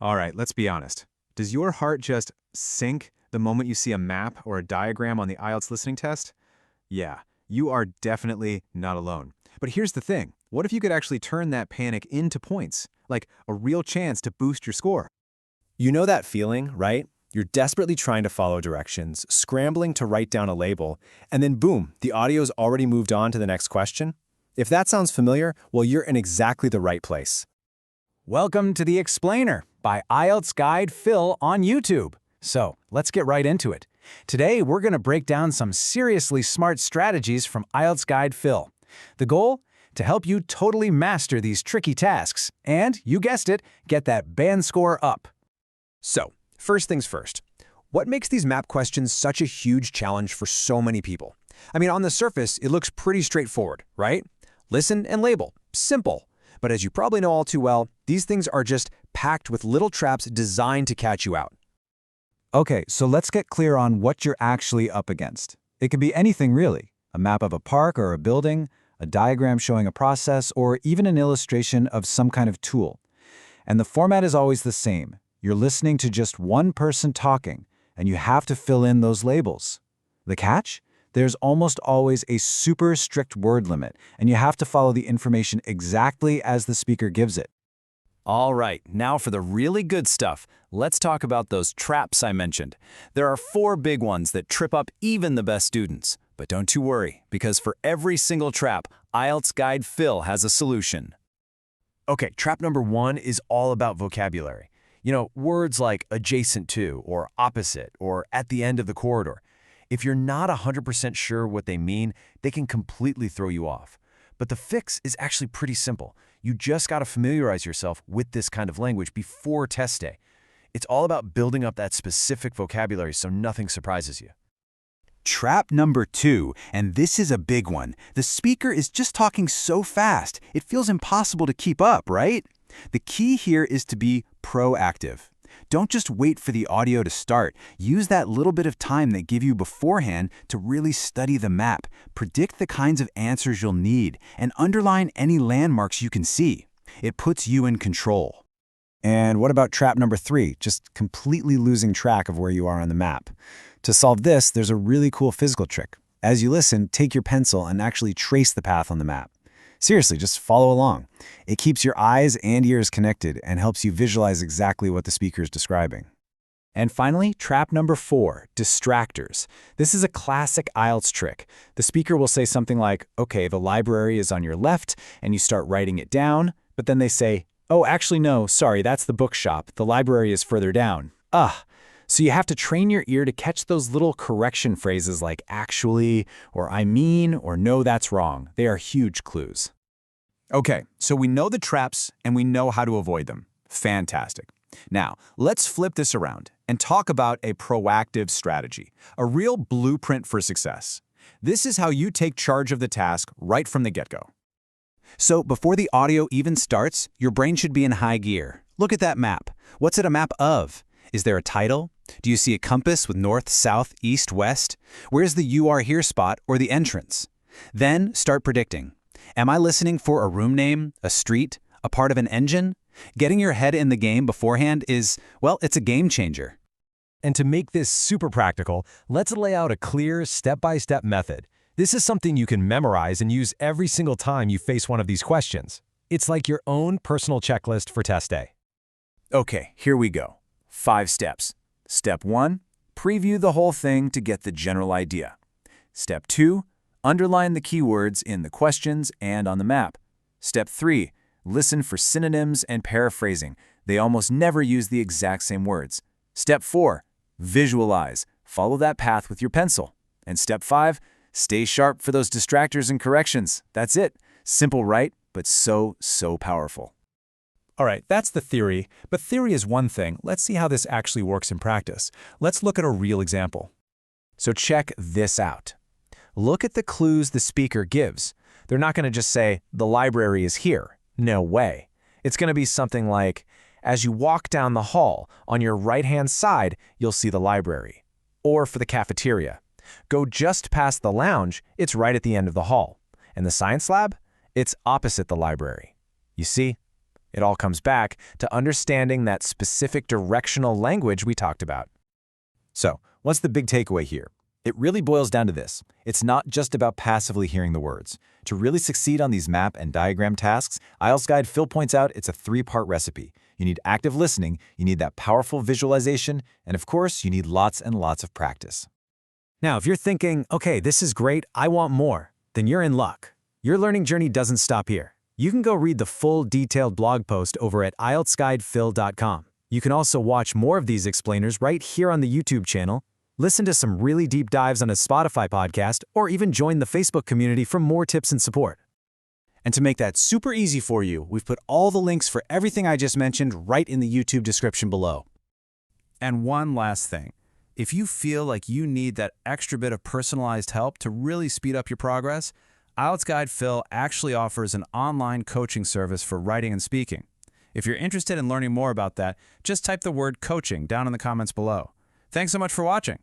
All right, let's be honest. Does your heart just sink the moment you see a map or a diagram on the IELTS listening test? Yeah, you are definitely not alone. But here's the thing. What if you could actually turn that panic into points? Like a real chance to boost your score? You know that feeling, right? You're desperately trying to follow directions, scrambling to write down a label, and then boom, the audio's already moved on to the next question. If that sounds familiar, well, you're in exactly the right place. Welcome to The Explainer by IELTS Guide Phil on YouTube. So, let's get right into it. Today, we're going to break down some seriously smart strategies from IELTS Guide Phil. The goal? To help you totally master these tricky tasks and, you guessed it, get that band score up. So, first things first. What makes these map questions such a huge challenge for so many people? I mean, on the surface, it looks pretty straightforward, right? Listen and label. Simple. But as you probably know all too well, these things are just packed with little traps designed to catch you out. Okay, so let's get clear on what you're actually up against. It could be anything really. A map of a park or a building, a diagram showing a process, or even an illustration of some kind of tool. And the format is always the same. You're listening to just one person talking, and you have to fill in those labels. The catch? There's almost always a super strict word limit, and you have to follow the information exactly as the speaker gives it. All right, now for the really good stuff. Let's talk about those traps I mentioned. There are 4 big ones that trip up even the best students. But don't you worry, because for every single trap, IELTS Guide Phil has a solution. Okay, trap number 1 is all about vocabulary. You know, words like adjacent to, or opposite, or at the end of the corridor. If you're not 100% sure what they mean, they can completely throw you off. But the fix is actually pretty simple. You just got to familiarize yourself with this kind of language before test day. It's all about building up that specific vocabulary so nothing surprises you. Trap number 2, and this is a big one. The speaker is just talking so fast, it feels impossible to keep up, right? The key here is to be proactive. Don't just wait for the audio to start. Use that little bit of time they give you beforehand to really study the map, predict the kinds of answers you'll need, and underline any landmarks you can see. It puts you in control. And what about trap number 3, just completely losing track of where you are on the map? To solve this, there's a really cool physical trick. As you listen, take your pencil and actually trace the path on the map. Seriously, just follow along. It keeps your eyes and ears connected and helps you visualize exactly what the speaker is describing. And finally, trap number 4, distractors. This is a classic IELTS trick. The speaker will say something like, okay, the library is on your left, and you start writing it down, but then they say, oh, actually no, sorry, that's the bookshop. The library is further down. So you have to train your ear to catch those little correction phrases like actually, or I mean, or no, that's wrong. They are huge clues. Okay, so we know the traps and we know how to avoid them. Fantastic. Now, let's flip this around and talk about a proactive strategy, a real blueprint for success. This is how you take charge of the task right from the get-go. So before the audio even starts, your brain should be in high gear. Look at that map. What's it a map of? Is there a title? Do you see a compass with north, south, east, west? Where's the you are here spot or the entrance? Then start predicting. Am I listening for a room name, a street, a part of an engine? Getting your head in the game beforehand is, well, it's a game changer. And to make this super practical, let's lay out a clear step-by-step method. This is something you can memorize and use every single time you face one of these questions. It's like your own personal checklist for test day. Okay, here we go. 5 steps. Step 1, preview the whole thing to get the general idea. Step 2, underline the keywords in the questions and on the map. Step 3, listen for synonyms and paraphrasing. They almost never use the exact same words. Step 4, visualize. Follow that path with your pencil. And step 5, stay sharp for those distractors and corrections. That's it. Simple, right? But so powerful. All right, that's the theory, but theory is one thing. Let's see how this actually works in practice. Let's look at a real example. So check this out. Look at the clues the speaker gives. They're not going to just say, the library is here. No way. It's going to be something like, as you walk down the hall, on your right-hand side, you'll see the library. Or for the cafeteria. Go just past the lounge, it's right at the end of the hall. And the science lab? It's opposite the library. You see? It all comes back to understanding that specific directional language we talked about. So, what's the big takeaway here? It really boils down to this. It's not just about passively hearing the words. To really succeed on these map and diagram tasks, IELTS Guide Phil points out it's a three-part recipe. You need active listening, you need that powerful visualization, and of course, you need lots and lots of practice. Now, if you're thinking, okay, this is great, I want more, then you're in luck. Your learning journey doesn't stop here. You can go read the full detailed blog post over at IELTSGuidePhil.com. You can also watch more of these explainers right here on the YouTube channel, listen to some really deep dives on a Spotify podcast, or even join the Facebook community for more tips and support. And to make that super easy for you, we've put all the links for everything I just mentioned right in the YouTube description below. And one last thing. If you feel like you need that extra bit of personalized help to really speed up your progress, IELTS Guide Phil actually offers an online coaching service for writing and speaking. If you're interested in learning more about that, just type the word coaching down in the comments below. Thanks so much for watching.